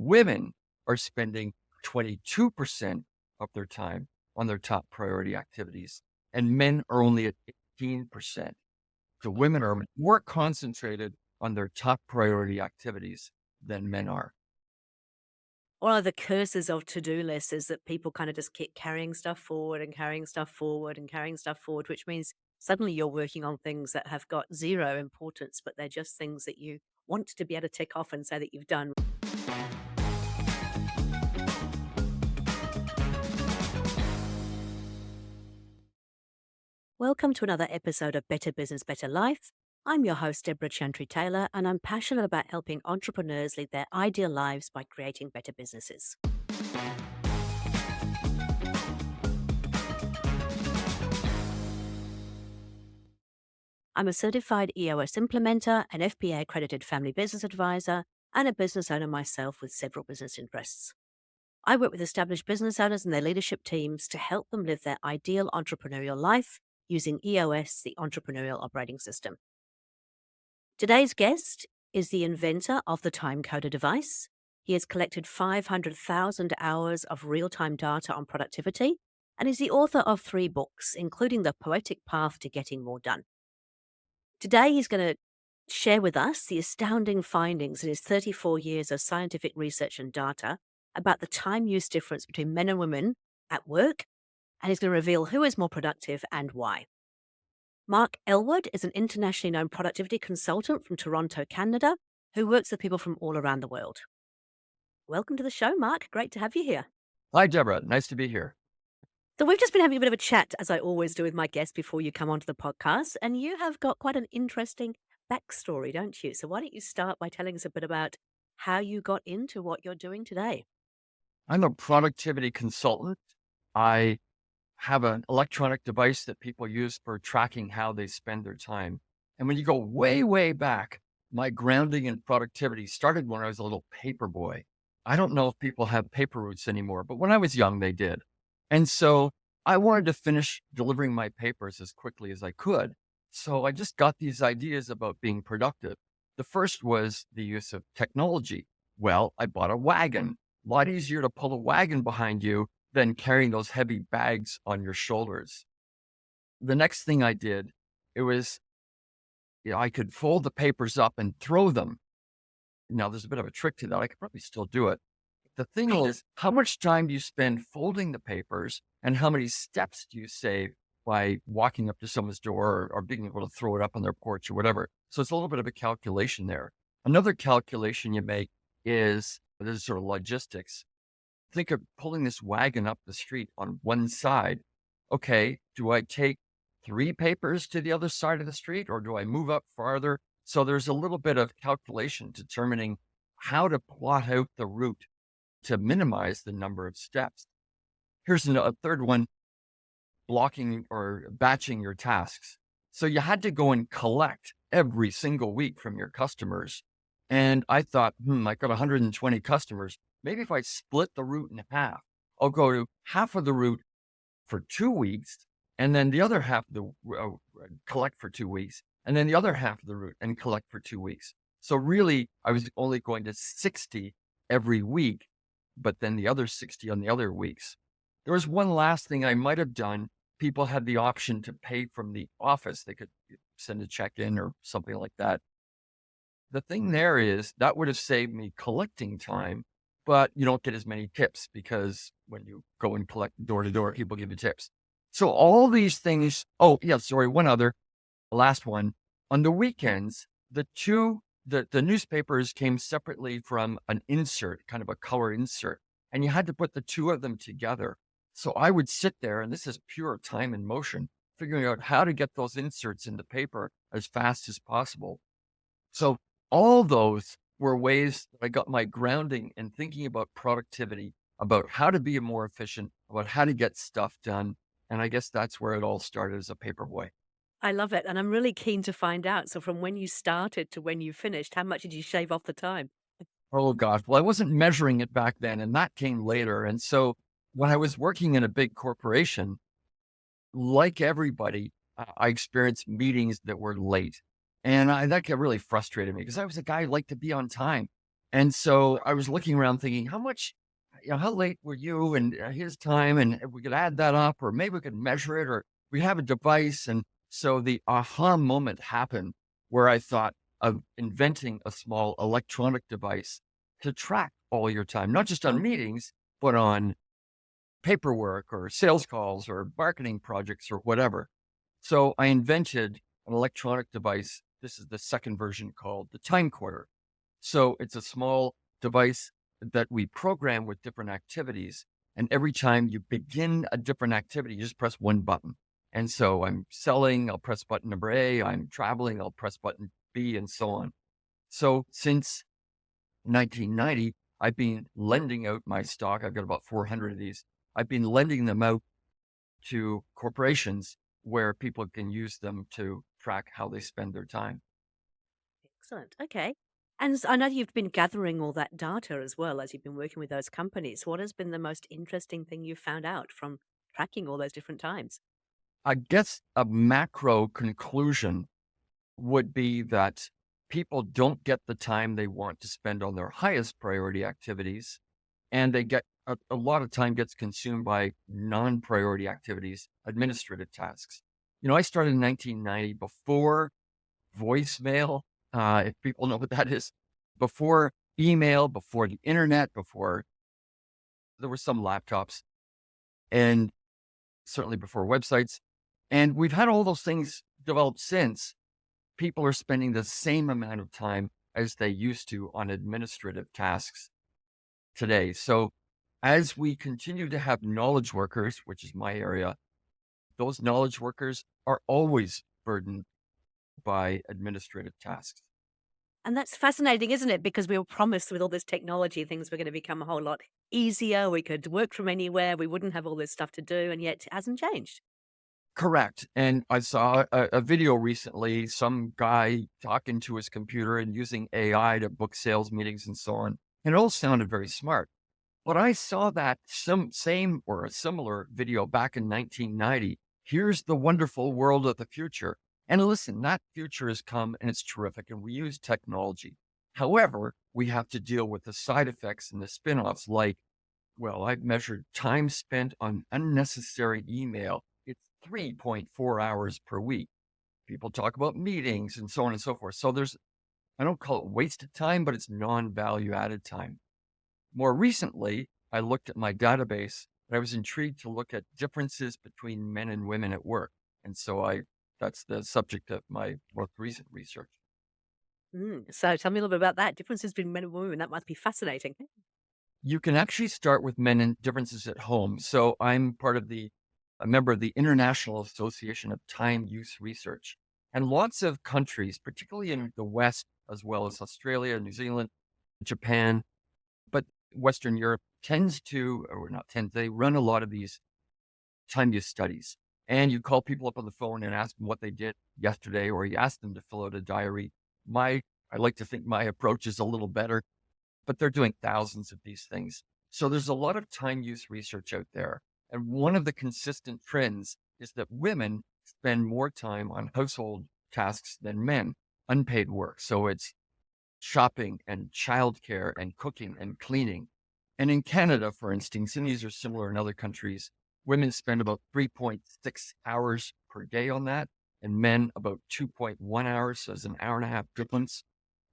women are spending 22% of their time on their top priority activities, and men are only at 18%. So women are more concentrated on their top priority activities than men are. One of the curses of to-do lists is that people kind of just keep carrying stuff forward and carrying stuff forward and carrying stuff forward, which means suddenly you're working on things that have got zero importance, but they're just things that you want to be able to tick off and say that you've done. Welcome to another episode of Better Business, Better Life. I'm your host, Debra Chantry-Taylor, and I'm passionate about helping entrepreneurs lead their ideal lives by creating better businesses. I'm a certified EOS implementer, an FBA accredited family business advisor, and a business owner myself with several business interests. I work with established business owners and their leadership teams to help them live their ideal entrepreneurial life using EOS, the Entrepreneurial Operating System. Today's guest is the inventor of the TimeCOVID device. He has collected 500,000 hours of real-time data on productivity and is the author of 3 books, including The Poetic Path to Getting More Done. Today, he's going to share with us the astounding findings in his 34 years of scientific research and data about the time use difference between men and women at work, and he's going to reveal who is more productive and why. Mark Ellwood is an internationally known productivity consultant from Toronto, Canada, who works with people from all around the world. Welcome to the show, Mark. Great to have you here. Hi, Deborah. Nice to be here. So we've just been having a bit of a chat, as I always do with my guests before you come onto the podcast, and you have got quite an interesting backstory, don't you? So why don't you start by telling us a bit about how you got into what you're doing today? I'm a productivity consultant. I have an electronic device that people use for tracking how they spend their time. And when you go way, way back, my grounding in productivity started when I was a little paper boy. I don't know if people have paper routes anymore, but when I was young, they did. And so I wanted to finish delivering my papers as quickly as I could. So I just got these ideas about being productive. The first was the use of technology. Well, I bought a wagon. A lot easier to pull a wagon behind you than carrying those heavy bags on your shoulders. The next thing I did, it was, I could fold the papers up and throw them. Now, there's a bit of a trick to that. I could probably still do it. The thing is, how much time do you spend folding the papers and how many steps do you save by walking up to someone's door or being able to throw it up on their porch or whatever? So it's a little bit of a calculation there. Another calculation you make is, this is sort of logistics. Think of pulling this wagon up the street on one side. Okay, do I take 3 papers to the other side of the street or do I move up farther? So there's a little bit of calculation determining how to plot out the route to minimize the number of steps. Here's a third one, blocking or batching your tasks. So you had to go and collect every single week from your customers. And I thought, I got 120 customers. Maybe if I split the route in half, I'll go to half of the route for 2 weeks, and then the other half of the collect for 2 weeks, and then the other half of the route and collect for 2 weeks. So really, I was only going to 60 every week, but then the other 60 on the other weeks. There was one last thing I might have done. People had the option to pay from the office. They could send a check in or something like that. The thing there is that would have saved me collecting time, but you don't get as many tips because when you go and collect door to door, people give you tips. So all these things. Oh, yeah, sorry. One other, last one. On the weekends, the newspapers came separately from an insert, kind of a color insert, and you had to put the two of them together. So I would sit there, and this is pure time and motion, figuring out how to get those inserts in the paper as fast as possible. So all those were ways that I got my grounding in thinking about productivity, about how to be more efficient, about how to get stuff done. And I guess that's where it all started as a paperboy. I love it, and I'm really keen to find out. So from when you started to when you finished, how much did you shave off the time? Oh gosh. Well, I wasn't measuring it back then, and that came later. And so when I was working in a big corporation, like everybody, I experienced meetings that were late. And that really frustrated me because I was a guy who liked to be on time. And so I was looking around thinking, how late were you and his time? And if we could add that up, or maybe we could measure it, or we have a device. And so the aha moment happened where I thought of inventing a small electronic device to track all your time, not just on meetings, but on paperwork or sales calls or marketing projects or whatever. So I invented an electronic device. This is the second version called the Timecoder. So it's a small device that we program with different activities. And every time you begin a different activity, you just press one button. And so I'm selling, I'll press button number A. I'm traveling, I'll press button B, and so on. So since 1990, I've been lending out my stock. I've got about 400 of these. I've been lending them out to corporations where people can use them to track how they spend their time. Excellent. Okay. And I know you've been gathering all that data as well as you've been working with those companies. What has been the most interesting thing you've found out from tracking all those different times? I guess a macro conclusion would be that people don't get the time they want to spend on their highest priority activities, and they get a lot of time gets consumed by non-priority activities, administrative tasks. I started in 1990 before voicemail, if people know what that is, before email, before the internet, before there were some laptops, and certainly before websites. And we've had all those things developed since. People are spending the same amount of time as they used to on administrative tasks today. So as we continue to have knowledge workers, which is my area, those knowledge workers are always burdened by administrative tasks. And that's fascinating, isn't it? Because we were promised with all this technology, things were going to become a whole lot easier. We could work from anywhere. We wouldn't have all this stuff to do. And yet it hasn't changed. Correct. And I saw a video recently, some guy talking to his computer and using AI to book sales meetings and so on. And it all sounded very smart. But I saw that same or a similar video back in 1990. Here's the wonderful world of the future. And listen, that future has come and it's terrific. And we use technology. However, we have to deal with the side effects and the spin-offs like, well, I've measured time spent on unnecessary email. It's 3.4 hours per week. People talk about meetings and so on and so forth. So I don't call it wasted time, but it's non-value added time. More recently, I looked at my database and I was intrigued to look at differences between men and women at work. And so that's the subject of my most recent research. So tell me a little bit about that. Differences between men and women. That must be fascinating. You can actually start with men and differences at home. So I'm a member of the International Association of Time Use Research. And lots of countries, particularly in the West, as well as Australia, New Zealand, Japan, but Western Europe they run a lot of these time use studies. And you call people up on the phone and ask them what they did yesterday, or you ask them to fill out a diary. I like to think my approach is a little better, but they're doing thousands of these things. So there's a lot of time use research out there. And one of the consistent trends is that women spend more time on household tasks than men, unpaid work. So it's shopping and childcare and cooking and cleaning. And in Canada, for instance, and these are similar in other countries, women spend about 3.6 hours per day on that, and men about 2.1 hours. So there's an hour and a half difference.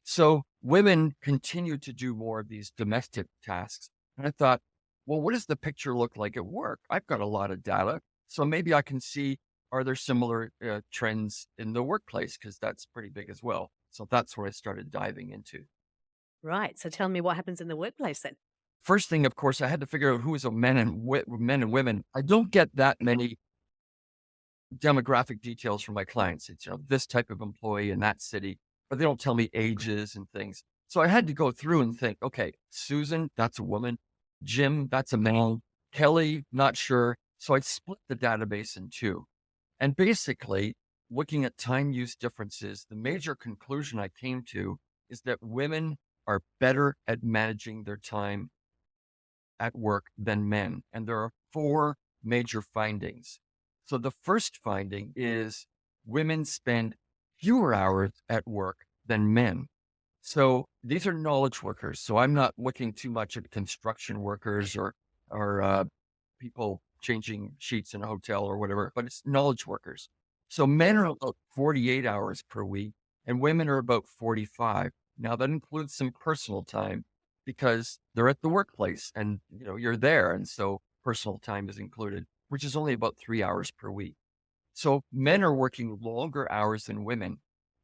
So women continue to do more of these domestic tasks. And I thought, well, what does the picture look like at work? I've got a lot of data. So maybe I can see, are there similar trends in the workplace? Because that's pretty big as well. So that's where I started diving into. Right. So tell me what happens in the workplace then. First thing, of course, I had to figure out who is a men and women. I don't get that many demographic details from my clients. It's, this type of employee in that city, but they don't tell me ages and things. So I had to go through and think, okay, Susan, that's a woman. Jim, that's a man. Kelly, not sure. So I split the database in two. And basically, looking at time use differences, the major conclusion I came to is that women are better at managing their time at work than men. And there are four major findings. So the first finding is women spend fewer hours at work than men. So these are knowledge workers. So I'm not looking too much at construction workers or people changing sheets in a hotel or whatever, but it's knowledge workers. So men are about 48 hours per week and women are about 45. Now that includes some personal time because they're at the workplace and you're there. And so personal time is included, which is only about 3 hours per week. So men are working longer hours than women.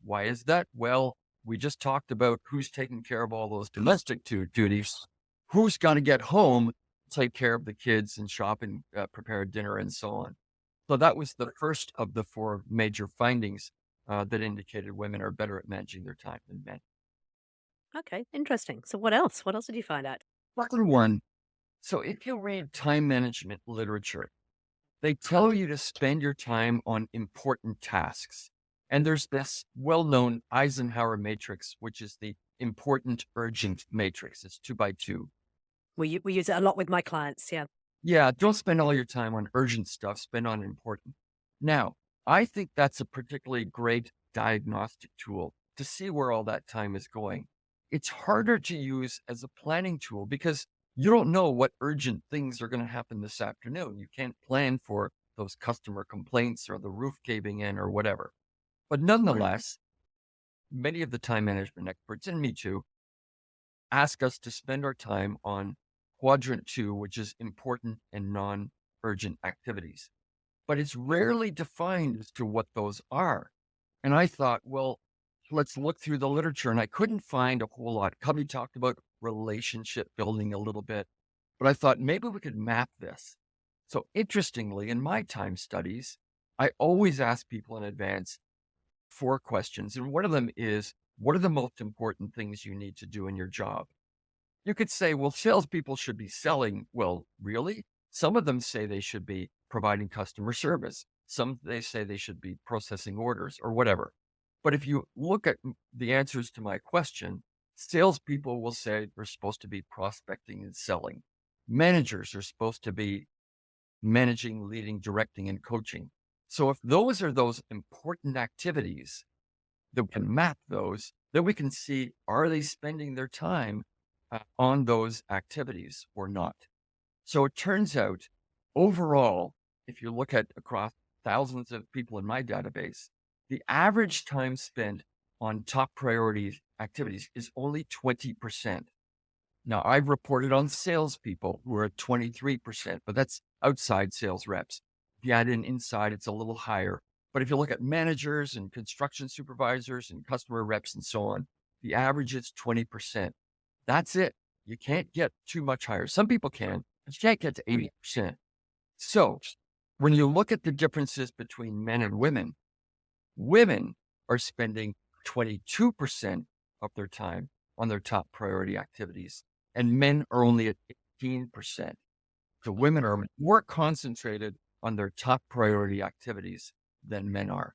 Why is that? Well, we just talked about who's taking care of all those domestic duties. Who's going to get home, take care of the kids and shop and prepare dinner and so on. So that was the first of the four major findings that indicated women are better at managing their time than men. Okay, interesting. So what else? What else did you find out? Second one. So if you read time management literature, they tell you to spend your time on important tasks. And there's this well-known Eisenhower matrix, which is the important urgent matrix. It's 2 by 2. We use it a lot with my clients. Yeah. Yeah, don't spend all your time on urgent stuff, spend on important. Now, I think that's a particularly great diagnostic tool to see where all that time is going. It's harder to use as a planning tool because you don't know what urgent things are going to happen this afternoon. You can't plan for those customer complaints or the roof caving in or whatever. But nonetheless, many of the time management experts, and me too, ask us to spend our time on quadrant 2, which is important and non-urgent activities. But it's rarely defined as to what those are. And I thought, well, let's look through the literature. And I couldn't find a whole lot. Covey talked about relationship building a little bit, but I thought maybe we could map this. So interestingly, in my time studies, I always ask people in advance 4 questions. And one of them is, what are the most important things you need to do in your job? You could say, well, salespeople should be selling. Well, really? Some of them say they should be providing customer service. Some they say they should be processing orders or whatever. But if you look at the answers to my question, salespeople will say they're supposed to be prospecting and selling. Managers are supposed to be managing, leading, directing, and coaching. So if those are those important activities that we can map those, then we can see, are they spending their time on those activities or not? So it turns out overall, if you look at across thousands of people in my database, the average time spent on top priority activities is only 20%. Now, I've reported on salespeople who are at 23%, but that's outside sales reps. If you add in inside, it's a little higher. But if you look at managers and construction supervisors and customer reps and so on, the average is 20%. That's it. You can't get too much higher. Some people can, but you can't get to 80%. So when you look at the differences between men and women are spending 22% of their time on their top priority activities, and men are only at 18%. So women are more concentrated on their top priority activities than men are.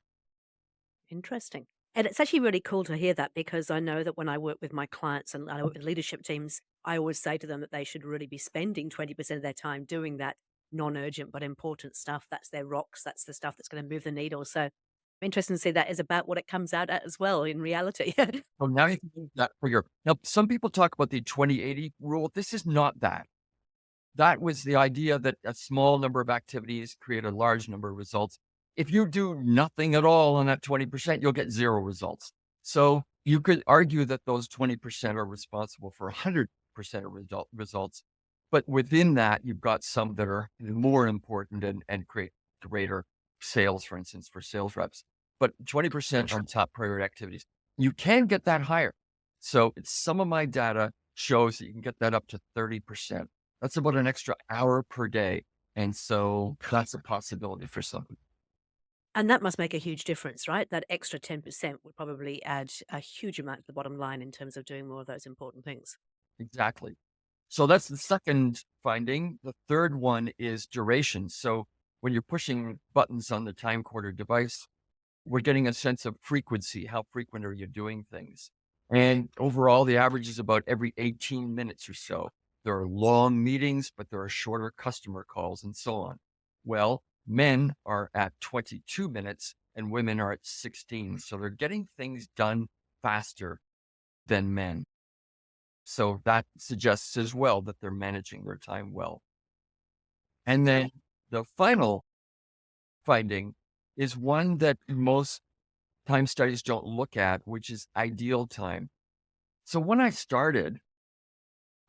Interesting. And it's actually really cool to hear that because I know that when I work with my clients and I work with leadership teams, I always say to them that they should really be spending 20% of their time doing that non-urgent but important stuff. That's their rocks. That's the stuff that's going to move the needle. So interesting to see that is about what it comes out at as well in reality. So now you can use that for now, some people talk about the 20-80 rule. This is not that. That was the idea that a small number of activities create a large number of results. If you do nothing at all on that 20%, you'll get 0 results. So you could argue that those 20% are responsible for 100% of results. But within that, you've got some that are more important and create greater sales, for instance, for sales reps. But 20% on top priority activities. You can get that higher. So some of my data shows that you can get that up to 30%. That's about an extra hour per day. And so that's a possibility for some. And that must make a huge difference, right? That extra 10% would probably add a huge amount to the bottom line in terms of doing more of those important things. Exactly. So that's the second finding. The third one is duration. So when you're pushing buttons on the time quarter device, we're getting a sense of frequency. How frequent are you doing things? And overall, the average is about every 18 minutes or so. There are long meetings, but there are shorter customer calls and so on. Well, men are at 22 minutes and women are at 16. So they're getting things done faster than men. So that suggests as well that they're managing their time well. And then the final finding is one that most time studies don't look at, which is ideal time. So when I started,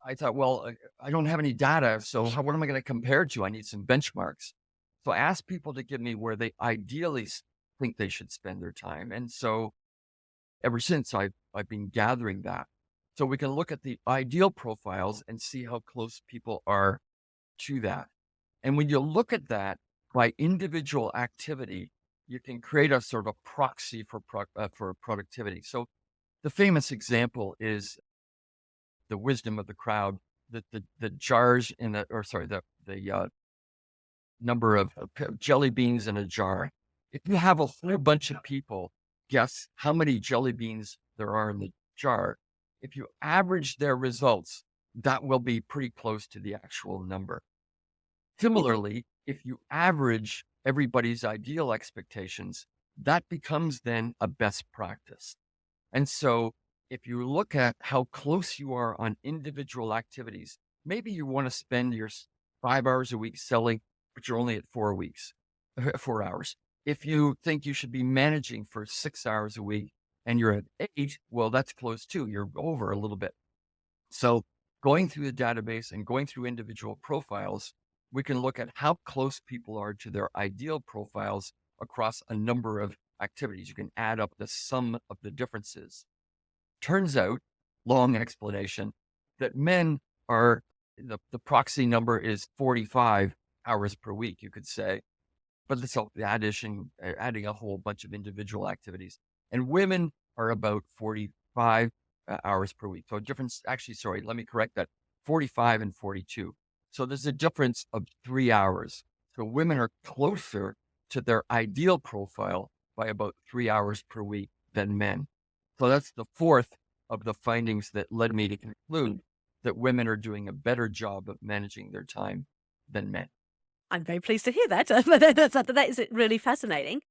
I thought, well, I don't have any data. So what am I going to compare to? I need some benchmarks. So I asked people to give me where they ideally think they should spend their time. And so ever since I've been gathering that. So we can look at the ideal profiles and see how close people are to that. And when you look at that by individual activity, you can create a sort of proxy for productivity. So the famous example is the wisdom of the crowd, that the jars in the, or sorry, the number of jelly beans in a jar. If you have a whole bunch of people guess how many jelly beans there are in the jar, if you average their results, that will be pretty close to the actual number. Similarly, if you average everybody's ideal expectations, that becomes then a best practice. And so if you look at how close you are on individual activities, maybe you want to spend your 5 hours a week selling, but you're only at 4 weeks, 4 hours. If you think you should be managing for 6 hours a week and you're at 8, well, that's close too. You're over a little bit. So going through the database and going through individual profiles, we can look at how close people are to their ideal profiles across a number of activities. You can add up the sum of the differences. Turns out, long explanation, that men are, the proxy number is 45 hours per week, you could say, but it's adding a whole bunch of individual activities. And women are about 45 hours per week. So a difference, actually, sorry, let me correct that, 45 and 42. So there's a difference of 3 hours. So women are closer to their ideal profile by about 3 hours per week than men. So that's the fourth of the findings that led me to conclude that women are doing a better job of managing their time than men. I'm very pleased to hear that. That is really fascinating.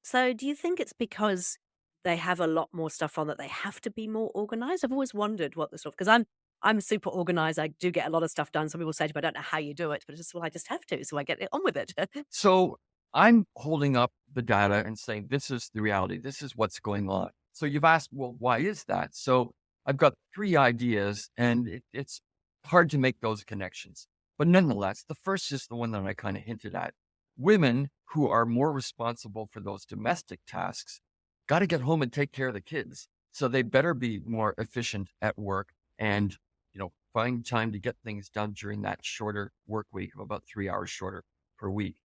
So do you think it's because they have a lot more stuff on that they have to be more organized? I've always wondered what the stuff, because I'm super organized. I do get a lot of stuff done. Some people say to me, I don't know how you do it, but it's just, well, I just have to. So I get on with it. So I'm holding up the data and saying, this is the reality. This is what's going on. So you've asked, well, why is that? So I've got 3 ideas and it's hard to make those connections. But nonetheless, the first is the one that I kind of hinted at. Women who are more responsible for those domestic tasks got to get home and take care of the kids. So they better be more efficient at work and, find time to get things done during that shorter work week of about 3 hours shorter per week.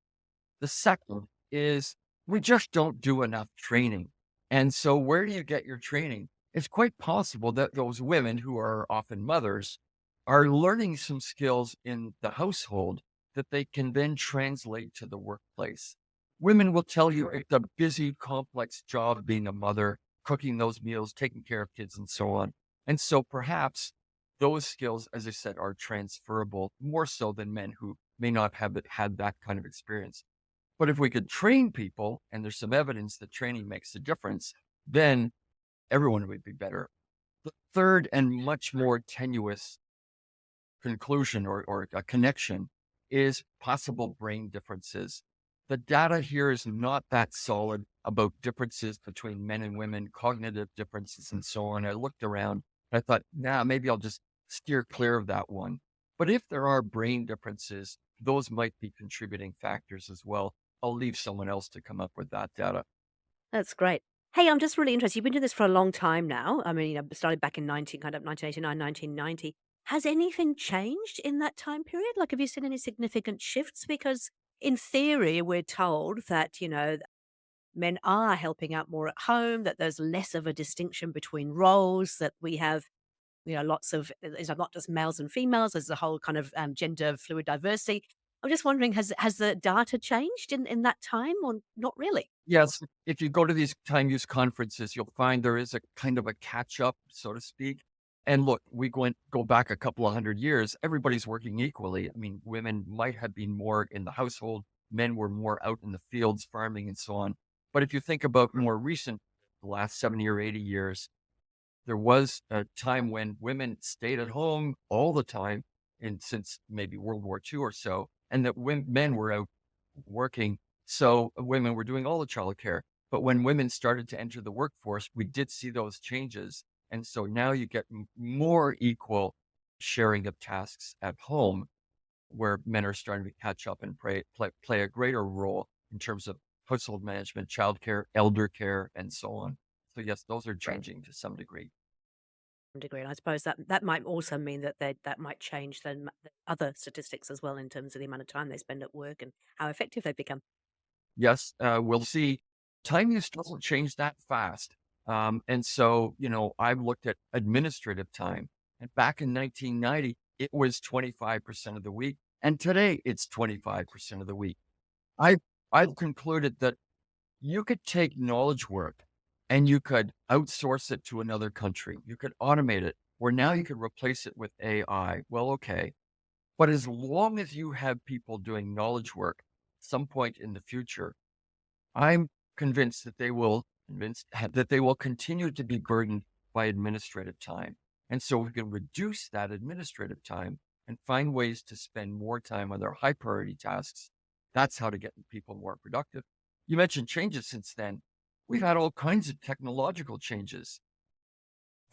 The second is we just don't do enough training. And so where do you get your training? It's quite possible that those women who are often mothers are learning some skills in the household that they can then translate to the workplace. Women will tell you it's a busy, complex job being a mother, cooking those meals, taking care of kids, and so on. And so perhaps those skills, as I said, are transferable more so than men who may not have had that kind of experience. But if we could train people, and there's some evidence that training makes a difference, then everyone would be better. The third and much more tenuous conclusion or a connection is possible brain differences. The data here is not that solid about differences between men and women, cognitive differences, and so on. I looked around and I thought, maybe I'll just steer clear of that one. But if there are brain differences, those might be contributing factors as well. I'll leave someone else to come up with that data. That's great. Hey, I'm just really interested. You've been doing this for a long time now. I mean, started back in 1989, 1990. Has anything changed in that time period? Like, have you seen any significant shifts? Because in theory, we're told that, men are helping out more at home, that there's less of a distinction between roles, that we have, lots of, it's not just males and females, there's a whole kind of gender fluid diversity. I'm just wondering, has the data changed in that time or not really? Yes, if you go to these time use conferences, you'll find there is a kind of a catch up, so to speak. And look, go back a couple of 100 years, everybody's working equally. I mean, women might have been more in the household, men were more out in the fields, farming and so on. But if you think about more recent, the last 70 or 80 years, there was a time when women stayed at home all the time, and since maybe World War II or so, and that men were out working. So women were doing all the childcare. But when women started to enter the workforce, we did see those changes. And so now you get more equal sharing of tasks at home, where men are starting to catch up and play a greater role in terms of household management, childcare, elder care, and so on. So yes, those are Right. changing to some degree. Degree. And I suppose that might also mean that that might change the other statistics as well in terms of the amount of time they spend at work and how effective they become. Yes, we'll see. Time use doesn't change that fast. And so, I've looked at administrative time, and back in 1990, it was 25% of the week. And today it's 25% of the week. I, I've concluded that you could take knowledge work and you could outsource it to another country. You could automate it, or now you could replace it with AI. Well, okay. But as long as you have people doing knowledge work some point in the future, I'm convinced that they will continue to be burdened by administrative time. And so we can reduce that administrative time and find ways to spend more time on their high priority tasks. That's how to get people more productive. You mentioned changes since then. We've had all kinds of technological changes: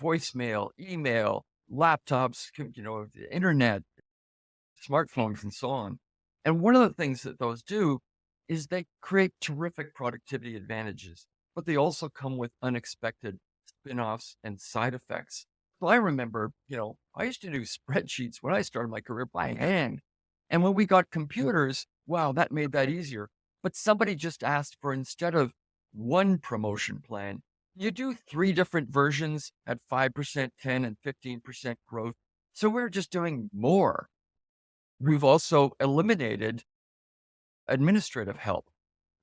voicemail, email, laptops, the internet, smartphones, and so on. And one of the things that those do is they create terrific productivity advantages, but they also come with unexpected spin-offs and side effects. So I remember, I used to do spreadsheets when I started my career by hand. And when we got computers, wow, that made that easier. But somebody just asked for, instead of one promotion plan, you do three different versions at 5%, 10, and 15% growth. So we're just doing more. We've also eliminated administrative help.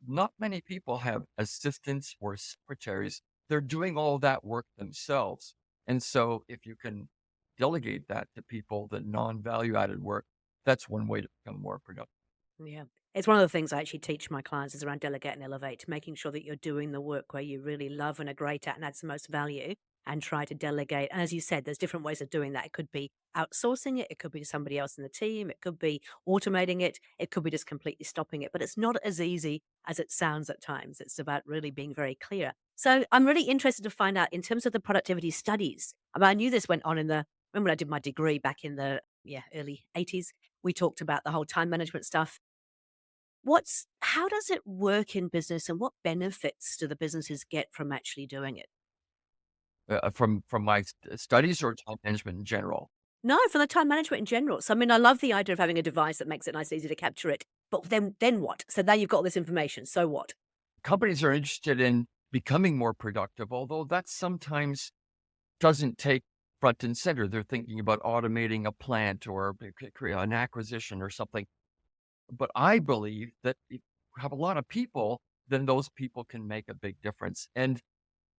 Not many people have assistants or secretaries. They're doing all that work themselves. And so if you can delegate that to people, the non-value added work, that's one way to become more productive. Yeah. It's one of the things I actually teach my clients is around delegate and elevate, making sure that you're doing the work where you really love and are great at and adds the most value and try to delegate. And as you said, there's different ways of doing that. It could be outsourcing it. It could be to somebody else in the team. It could be automating it. It could be just completely stopping it, but it's not as easy as it sounds at times. It's about really being very clear. So I'm really interested to find out in terms of the productivity studies. I knew this went on remember when I did my degree back in the early 80s, we talked about the whole time management stuff. How does it work in business and what benefits do the businesses get from actually doing it? From my studies or time management in general. No, for the time management in general. So, I love the idea of having a device that makes it nice and easy to capture it. But then what? So now you've got all this information. So what? Companies are interested in becoming more productive, although that sometimes doesn't take front and center. They're thinking about automating a plant or an acquisition or something. But I believe that if you have a lot of people, then those people can make a big difference. And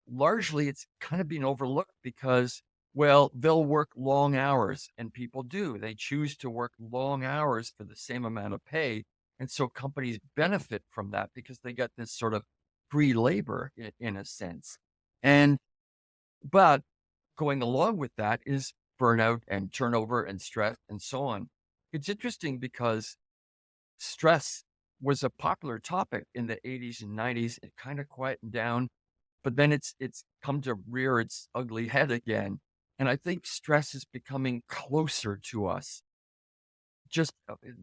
largely it's kind of being overlooked because, well, they'll work long hours, and people do. They choose to work long hours for the same amount of pay. And so companies benefit from that because they get this sort of free labor in a sense. And, but going along with that is burnout and turnover and stress and so on. It's interesting because stress was a popular topic in the 80s and 90s. It kind of quieted down, but then it's come to rear its ugly head again. And I think stress is becoming closer to us. Just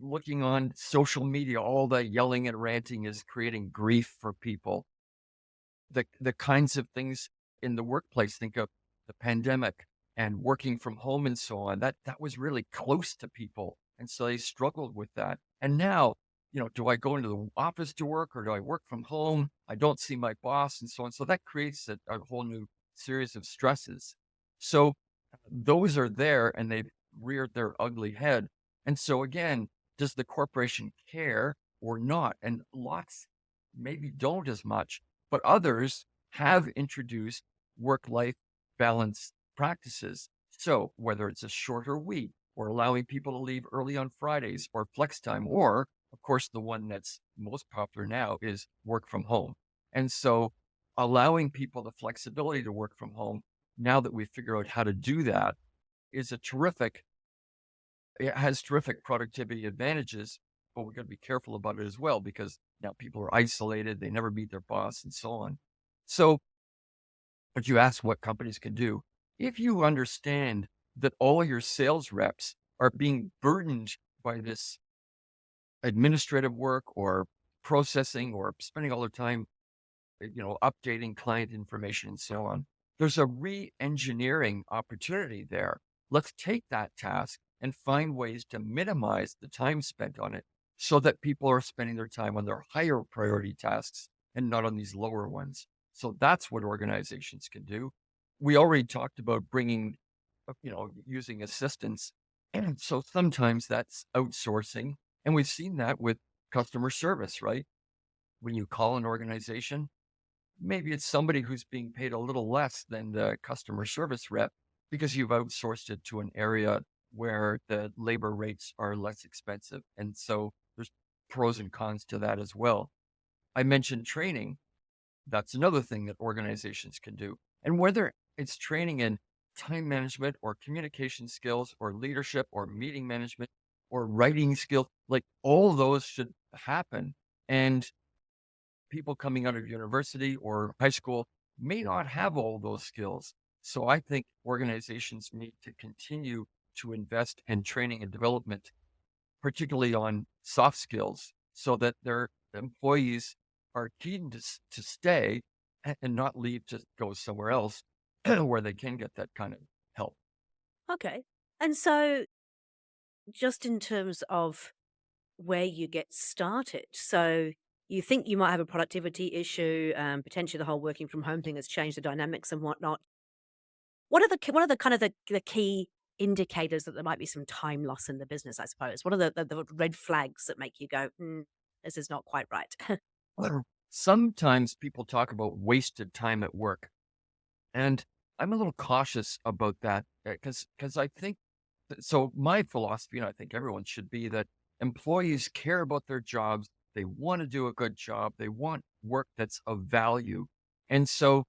looking on social media, all the yelling and ranting is creating grief for people. The kinds of things in the workplace, think of the pandemic and working from home and so on, that was really close to people. And so they struggled with that. And now, do I go into the office to work or do I work from home? I don't see my boss and so on. So that creates a whole new series of stresses. So those are there and they've reared their ugly head. And so again, does the corporation care or not? And lots maybe don't as much, but others have introduced work-life balance practices. So whether it's a shorter week or allowing people to leave early on Fridays or flex time, or of course, the one that's most popular now is work from home. And so allowing people the flexibility to work from home now that we figure out how to do that, is it has terrific productivity advantages, but we're going to be careful about it as well because now people are isolated, they never meet their boss, and so on. So, but you ask what companies can do. If you understand that all your sales reps are being burdened by this administrative work or processing or spending all their time, updating client information and so on, there's a re-engineering opportunity there. Let's take that task and find ways to minimize the time spent on it so that people are spending their time on their higher priority tasks and not on these lower ones. So that's what organizations can do. We already talked about using assistance. And so sometimes that's outsourcing. And we've seen that with customer service, right? When you call an organization, maybe it's somebody who's being paid a little less than the customer service rep because you've outsourced it to an area where the labor rates are less expensive. And so there's pros and cons to that as well. I mentioned training. That's another thing that organizations can do. And whether it's training in time management or communication skills or leadership or meeting management or writing skills, like all those should happen. And people coming out of university or high school may not have all those skills. So I think organizations need to continue to invest in training and development, particularly on soft skills, so that their employees are keen to stay and not leave to go somewhere else where they can get that kind of help. Okay. And so, just in terms of where you get started, so you think you might have a productivity issue, potentially the whole working from home thing has changed the dynamics and whatnot. What are the kind of the key indicators that there might be some time loss in the business, I suppose? What are the red flags that make you go, this is not quite right? Well, sometimes people talk about wasted time at work, and I'm a little cautious about that because I think so. My philosophy, and I think everyone should be that employees care about their jobs. They want to do a good job. They want work that's of value. And so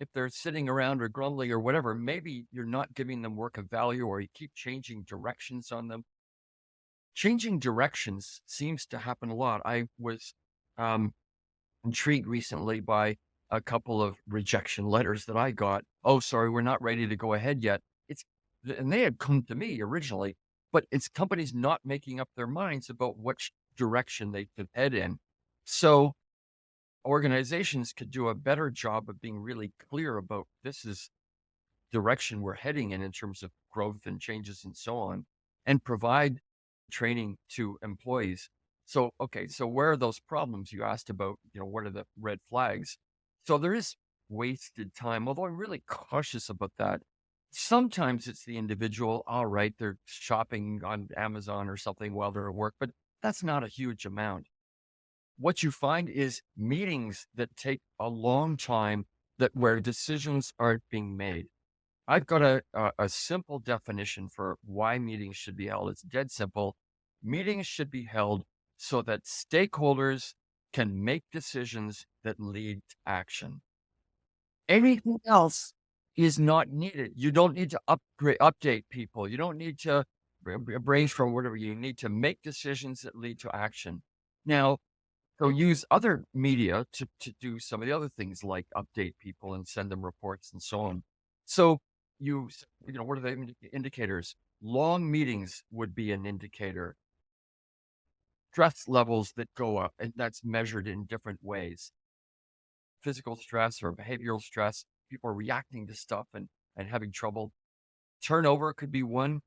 if they're sitting around or grumbling or whatever, maybe you're not giving them work of value or you keep changing directions on them. Changing directions seems to happen a lot. I was um, intrigued recently by a couple of rejection letters that I got. Oh, sorry, we're not ready to go ahead yet. And they had come to me originally, but it's companies not making up their minds about which direction they could head in. So organizations could do a better job of being really clear about this is direction we're heading in terms of growth and changes and so on, and provide training to employees. So, okay, so where are those problems you asked about? What are the red flags? So there is wasted time, although I'm really cautious about that. Sometimes it's the individual, all right, they're shopping on Amazon or something while they're at work, but that's not a huge amount. What you find is meetings that take a long time that where decisions aren't being made. I've got a simple definition for why meetings should be held. It's dead simple. Meetings should be held so that stakeholders can make decisions that lead to action. Anything else is not needed. You don't need to update people. You don't need to brainstorm, whatever. You need to make decisions that lead to action. Now, so use other media to do some of the other things like update people and send them reports and so on. So what are the indicators? Long meetings would be an indicator. Stress levels that go up, and that's measured in different ways. Physical stress or behavioral stress, people are reacting to stuff and having trouble. Turnover could be one.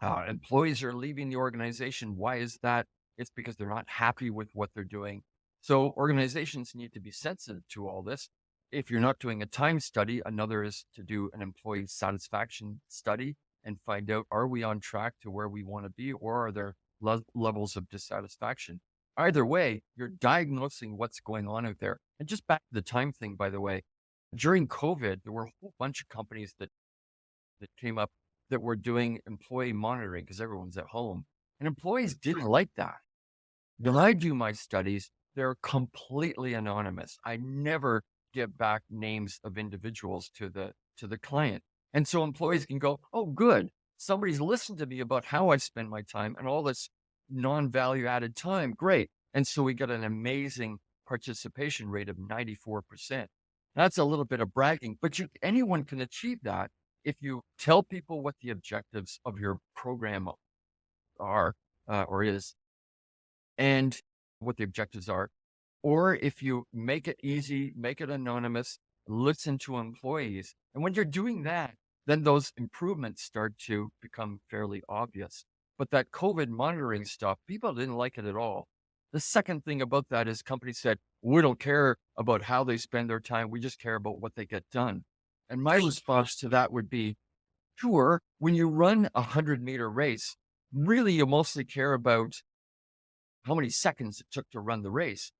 Employees are leaving the organization. Why is that? It's because they're not happy with what they're doing. So organizations need to be sensitive to all this. If you're not doing a time study, another is to do an employee satisfaction study and find out, are we on track to where we want to be, or are there levels of dissatisfaction? Either way, you're diagnosing what's going on out there. And just back to the time thing, by the way, during COVID, there were a whole bunch of companies that came up that were doing employee monitoring because everyone's at home. And employees didn't like that. When I do my studies, they're completely anonymous. I never give back names of individuals to to the client. And so employees can go, oh, good. Somebody's listened to me about how I spend my time and all this non-value added time. Great. And so we got an amazing participation rate of 94%. That's a little bit of bragging, but anyone can achieve that if you tell people what the objectives of your program are or is, and what the objectives are. Or if you make it easy, make it anonymous, listen to employees. And when you're doing that, then those improvements start to become fairly obvious. But that COVID monitoring stuff, people didn't like it at all. The second thing about that is companies said, we don't care about how they spend their time. We just care about what they get done. And my response to that would be, sure, when you run a 100-meter race, really you mostly care about how many seconds it took to run the race.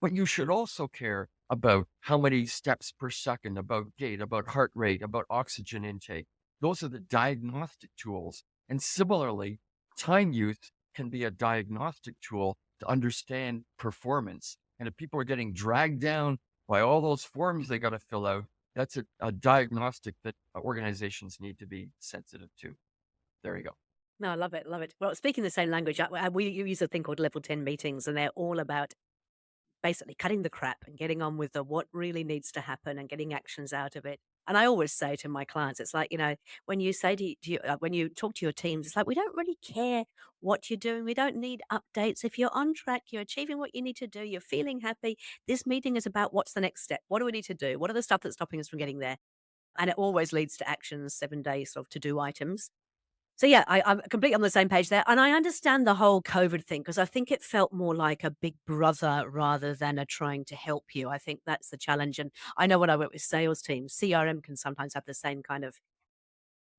But you should also care about how many steps per second, about gait, about heart rate, about oxygen intake. Those are the diagnostic tools. And similarly, time use can be a diagnostic tool to understand performance. And if people are getting dragged down by all those forms they got to fill out, that's a diagnostic that organizations need to be sensitive to. There you go. No, I love it. Love it. Well, speaking the same language, we use a thing called level 10 meetings, and they're all about basically cutting the crap and getting on with what really needs to happen and getting actions out of it. And I always say to my clients, it's like, when you say when you talk to your teams, it's like, we don't really care what you're doing. We don't need updates. If you're on track, you're achieving what you need to do, you're feeling happy. This meeting is about what's the next step. What do we need to do? What are the stuff that's stopping us from getting there? And it always leads to actions, 7 days sort of to-do items. So yeah, I'm completely on the same page there. And I understand the whole COVID thing because I think it felt more like a big brother rather than a trying to help you. I think that's the challenge. And I know when I work with sales teams, CRM can sometimes have the same kind of,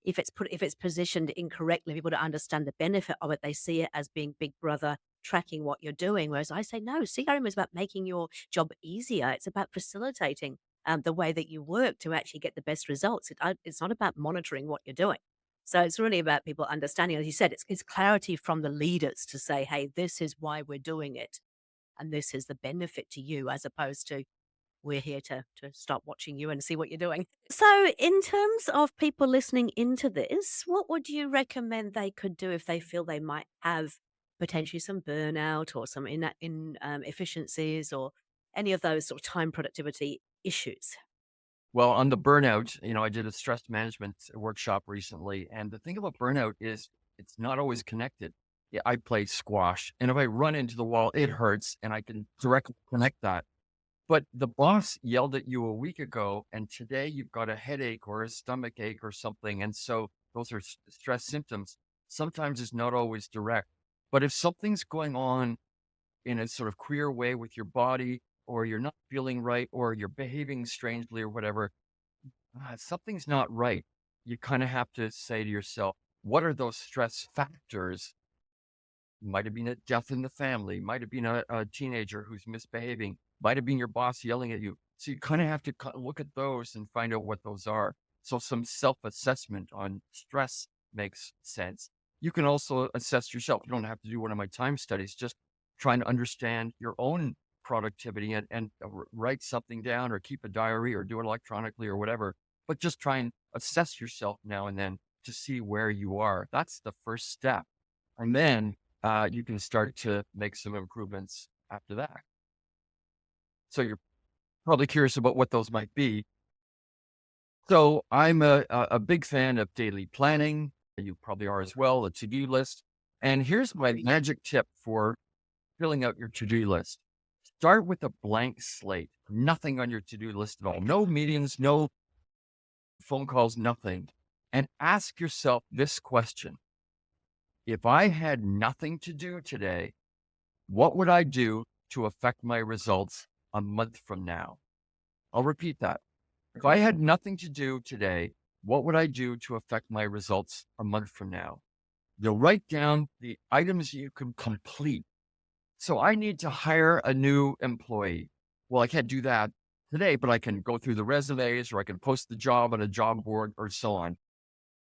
if it's positioned incorrectly, people don't understand the benefit of it. They see it as being big brother tracking what you're doing. Whereas I say, no, CRM is about making your job easier. It's about facilitating the way that you work to actually get the best results. It's not about monitoring what you're doing. So it's really about people understanding, as you said, it's clarity from the leaders to say, hey, this is why we're doing it. And this is the benefit to you, as opposed to we're here to stop watching you and see what you're doing. So in terms of people listening into this, what would you recommend they could do if they feel they might have potentially some burnout or some inefficiencies or any of those sort of time productivity issues? Well, on the burnout, I did a stress management workshop recently. And the thing about burnout is it's not always connected. Yeah, I play squash, and if I run into the wall, it hurts, and I can directly connect that. But the boss yelled at you a week ago, and today you've got a headache or a stomach ache or something. And so those are stress symptoms. Sometimes it's not always direct. But if something's going on in a sort of queer way with your body, or you're not feeling right, or you're behaving strangely or whatever, something's not right. You kind of have to say to yourself, what are those stress factors? Might have been a death in the family, might have been a teenager who's misbehaving, might have been your boss yelling at you. So you kind of have to look at those and find out what those are. So some self-assessment on stress makes sense. You can also assess yourself. You don't have to do one of my time studies, just trying to understand your own productivity and write something down or keep a diary or do it electronically or whatever. But just try and assess yourself now and then to see where you are. That's the first step. And then you can start to make some improvements after that. So you're probably curious about what those might be. So I'm a big fan of daily planning. You probably are as well, a to-do list. And here's my magic tip for filling out your to-do list. Start with a blank slate, nothing on your to-do list at all. No meetings, no phone calls, nothing. And ask yourself this question. If I had nothing to do today, what would I do to affect my results a month from now? I'll repeat that. If I had nothing to do today, what would I do to affect my results a month from now? You'll write down the items you can complete. So I need to hire a new employee. Well, I can't do that today, but I can go through the resumes or I can post the job on a job board or so on.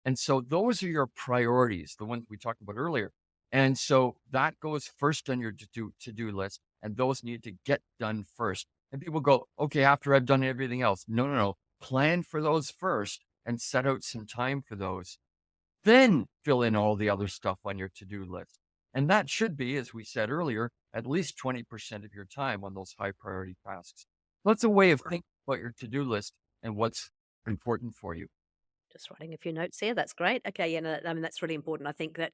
And so those are your priorities, the ones we talked about earlier. And so that goes first on your to-do list, and those need to get done first. And people go, okay, after I've done everything else. No. Plan for those first. and set out some time for those. Then fill in all the other stuff on your to-do list. And that should be, as we said earlier, at least 20% of your time on those high priority tasks. That's a way of thinking about your to-do list and what's important for you. Just writing a few notes here. That's great. Okay, yeah, no, I mean, that's really important. I think that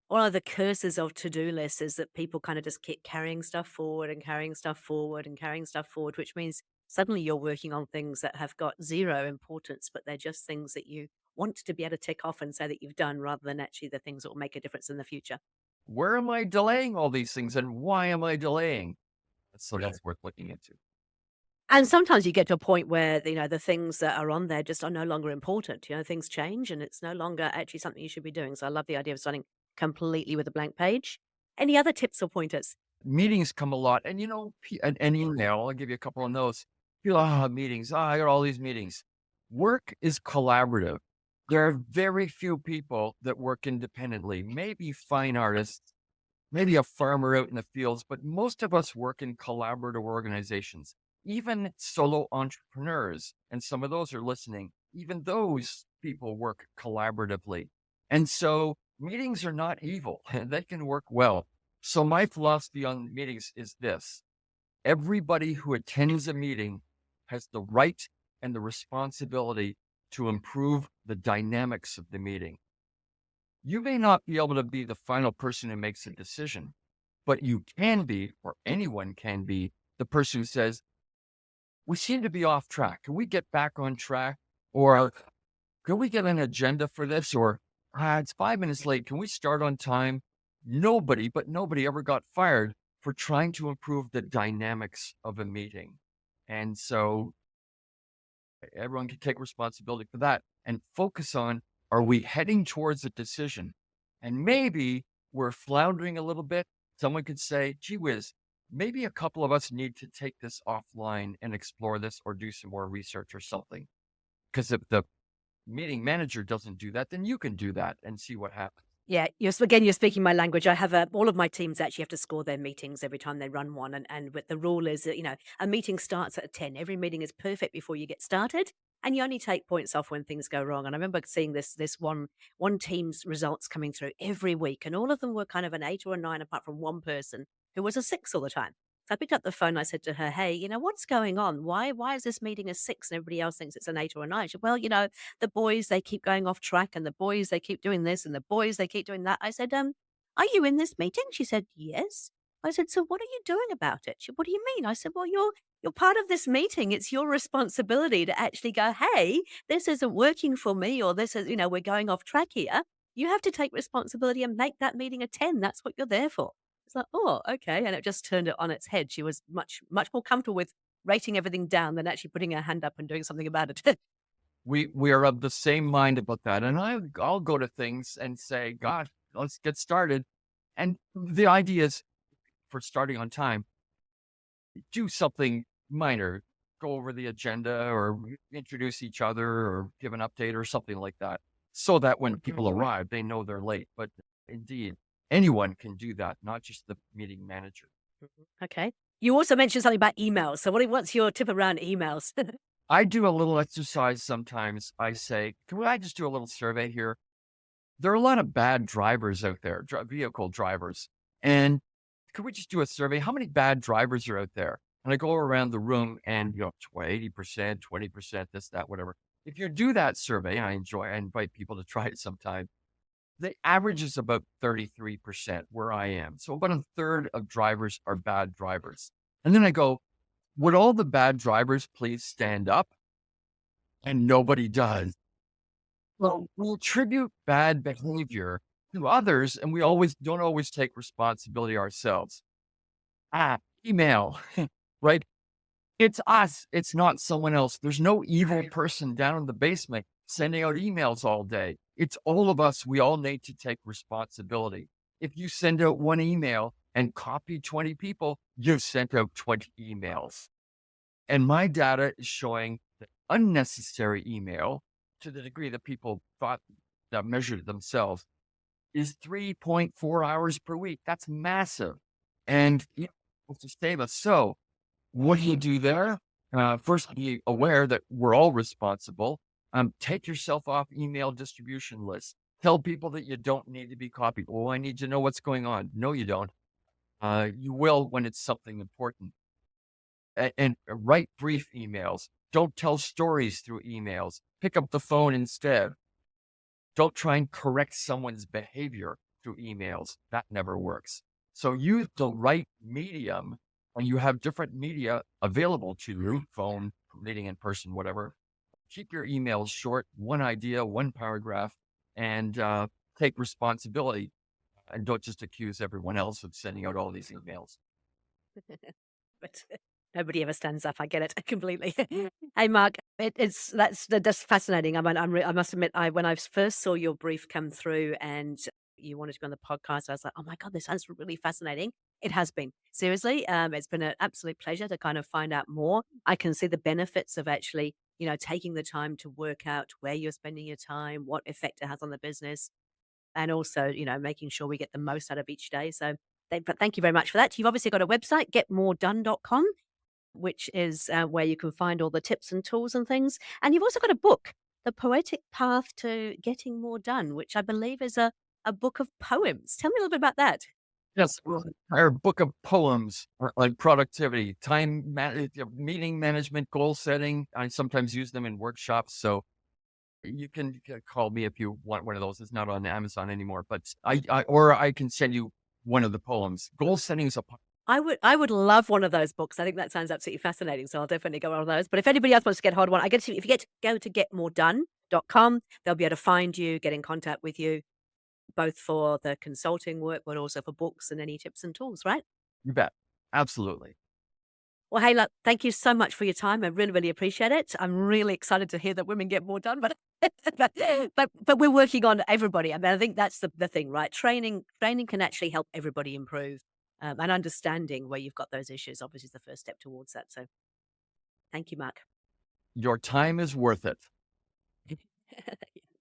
one of the curses of to-do lists is that people kind of just keep carrying stuff forward and carrying stuff forward and carrying stuff forward, which means suddenly you're working on things that have got zero importance, but they're just things that you want to be able to tick off and say that you've done rather than actually the things that will make a difference in the future. Where am I delaying all these things and why am I delaying? So that's worth looking into. And sometimes you get to a point where, the things that are on there just are no longer important. Things change and it's no longer actually something you should be doing. So I love the idea of starting completely with a blank page. Any other tips or pointers? Meetings come a lot. And, an email, I'll give you a couple of those. People, meetings. I got all these meetings. Work is collaborative. There are very few people that work independently, maybe fine artists, maybe a farmer out in the fields, but most of us work in collaborative organizations, even solo entrepreneurs. And some of those are listening. Even those people work collaboratively. And so meetings are not evil. They can work well. So my philosophy on meetings is this: everybody who attends a meeting has the right and the responsibility to improve the dynamics of the meeting. You may not be able to be the final person who makes a decision, but you can be, or anyone can be, the person who says, we seem to be off track. Can we get back on track? Or can we get an agenda for this? Or it's 5 minutes late. Can we start on time? Nobody ever got fired for trying to improve the dynamics of a meeting. And so everyone can take responsibility for that and focus on, are we heading towards a decision? And maybe we're floundering a little bit. Someone could say, gee whiz, maybe a couple of us need to take this offline and explore this or do some more research or something. Because if the meeting manager doesn't do that, then you can do that and see what happens. Yeah, you're speaking my language. I have all of my teams actually have to score their meetings every time they run one, and with the rule is that a meeting starts at 10. Every meeting is perfect before you get started, and you only take points off when things go wrong. And I remember seeing this one team's results coming through every week, and all of them were kind of an 8 or a 9, apart from one person who was a 6 all the time. So I picked up the phone. And I said to her, "Hey, what's going on? Why is this meeting a 6 and everybody else thinks it's an 8 or a 9?" She said, "Well, the boys, they keep going off track, and the boys, they keep doing this, and the boys, they keep doing that." I said, "Are you in this meeting?" She said, "Yes." I said, "So what are you doing about it?" She, "What do you mean?" I said, "Well, you're part of this meeting. It's your responsibility to actually go, hey, this isn't working for me, or this is, we're going off track here. You have to take responsibility and make that meeting a 10. That's what you're there for." It's like, "Oh, okay." And it just turned it on its head. She was much, much more comfortable with rating everything down than actually putting her hand up and doing something about it. We are of the same mind about that. And I'll go to things and say, gosh, let's get started. And the idea is, for starting on time, do something minor, go over the agenda or introduce each other or give an update or something like that, so that when people arrive, they know they're late. But indeed, anyone can do that, not just the meeting manager. Okay. You also mentioned something about emails. So what's your tip around emails? I do a little exercise sometimes. I say, can I just do a little survey here? There are a lot of bad drivers out there, vehicle drivers. And could we just do a survey? How many bad drivers are out there? And I go around the room and, 80%, 20%, this, that, whatever. If you do that survey, and I invite people to try it sometime, the average is about 33% where I am. So about a third of drivers are bad drivers. And then I go, would all the bad drivers please stand up? And nobody does. Well, we'll attribute bad behavior to others, and we don't always take responsibility ourselves. Email, right? It's us. It's not someone else. There's no evil person down in the basement sending out emails all day. It's all of us. We all need to take responsibility. If you send out one email and copy 20 people, you've sent out 20 emails. And my data is showing that unnecessary email, to the degree that people thought that measured themselves, is 3.4 hours per week. That's massive. And it's to save us. So what do you do there? First, be aware that we're all responsible. Take yourself off email distribution lists. Tell people that you don't need to be copied. Oh, I need to know what's going on. No, you don't. You will when it's something important. And write brief emails. Don't tell stories through emails. Pick up the phone instead. Don't try and correct someone's behavior through emails. That never works. So use the right medium, and you have different media available to you, phone, meeting in person, whatever. Keep your emails short, one idea, one paragraph, and take responsibility. And don't just accuse everyone else of sending out all these emails. But nobody ever stands up. I get it completely. Hey, Mark, that's fascinating. I mean, I must admit, when I first saw your brief come through and you wanted to be on the podcast, I was like, oh my God, this sounds really fascinating. It has been. Seriously, it's been an absolute pleasure to kind of find out more. I can see the benefits of actually, taking the time to work out where you're spending your time, what effect it has on the business, and also, making sure we get the most out of each day. So, but thank you very much for that. You've obviously got a website, getmoredone.com, which is where you can find all the tips and tools and things. And you've also got a book, The Poetic Path to Getting More Done, which I believe is a book of poems. Tell me a little bit about that. Yes, well, our book of poems are like productivity, meeting management, goal setting. I sometimes use them in workshops. So you can call me if you want one of those. It's not on Amazon anymore, but or I can send you one of the poems. Goal setting is a I would love one of those books. I think that sounds absolutely fascinating. So I'll definitely go on one of those. But if anybody else wants to get hold of one, I guess if you go to getmoredone.com, they'll be able to find you, get in contact with you, both for the consulting work, but also for books and any tips and tools, right? You bet. Absolutely. Well, hey, look, thank you so much for your time. I really, really appreciate it. I'm really excited to hear that women get more done, but but we're working on everybody. I mean, I think that's the thing, right? Training can actually help everybody improve, and understanding where you've got those issues obviously is the first step towards that. So, thank you, Mark. Your time is worth it.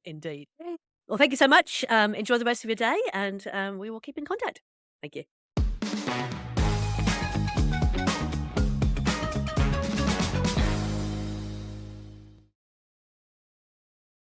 Indeed. Well, thank you so much. Enjoy the rest of your day, and we will keep in contact. Thank you.